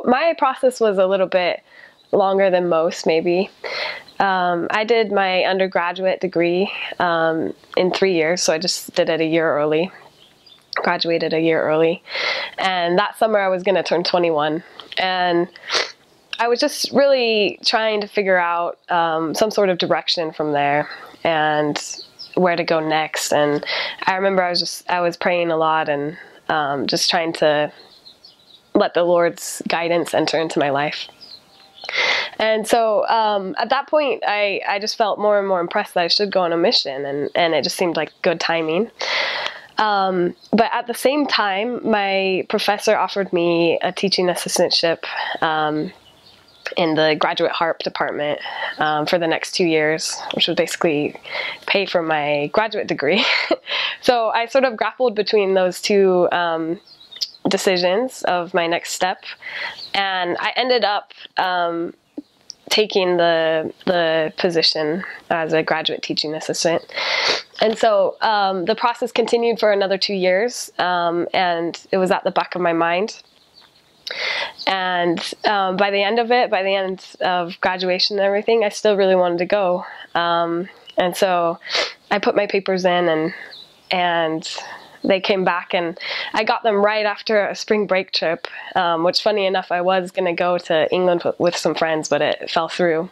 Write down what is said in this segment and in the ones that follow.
my process was a little bit longer than most, maybe. I did my undergraduate degree in 3 years, so I just did it a year early, graduated a year early. And that summer I was going to turn 21. And I was just really trying to figure out some sort of direction from there and where to go next. And I remember I was praying a lot and just trying to let the Lord's guidance enter into my life. And so at that point, I just felt more and more impressed that I should go on a mission, and it just seemed like good timing. But at the same time, my professor offered me a teaching assistantship in the graduate harp department for the next 2 years, which would basically pay for my graduate degree. So I sort of grappled between those two decisions of my next step, and I ended up taking the position as a graduate teaching assistant. And so the process continued for another 2 years, and it was at the back of my mind. And by the end of graduation and everything, I still really wanted to go. And so I put my papers in, and they came back, and I got them right after a spring break trip, which, funny enough, I was going to go to England with some friends, but it fell through.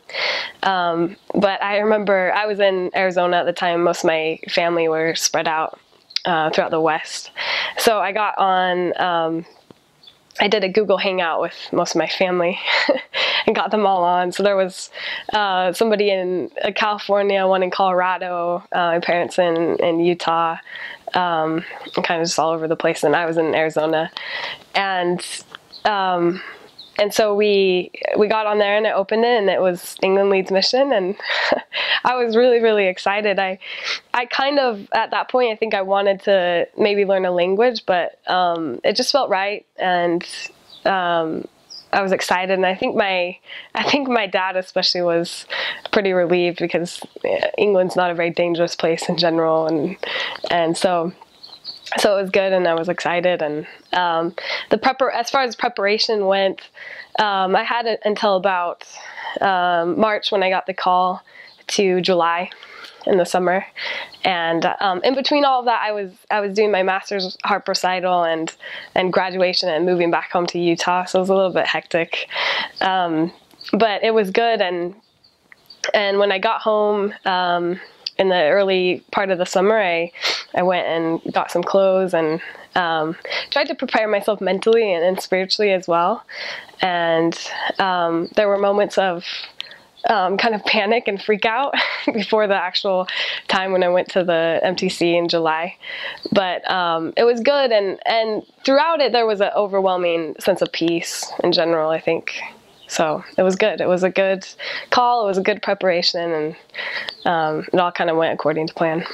But I remember I was in Arizona at the time. Most of my family were spread out throughout the West. So I got on... I did a Google Hangout with most of my family and got them all on. So there was somebody in California, one in Colorado, my parents in Utah, kind of just all over the place. And I was in Arizona. And so we got on there, and I opened it, and it was England Leads Mission, and I was really, really excited. I kind of, at that point, I think I wanted to maybe learn a language, but it just felt right, and I was excited. And I think my dad especially was pretty relieved, because England's not a very dangerous place in general, and so it was good, and I was excited. And as far as preparation went, I had it until about March when I got the call to July in the summer. And in between all of that, I was doing my master's harp recital and graduation and moving back home to Utah, so it was a little bit hectic. But it was good, and when I got home in the early part of the summer, I went and got some clothes and tried to prepare myself mentally and spiritually as well. And there were moments of kind of panic and freak out before the actual time when I went to the MTC in July. But it was good, and throughout it there was an overwhelming sense of peace in general, I think. So it was good. It was a good call. It was a good preparation, and it all kind of went according to plan.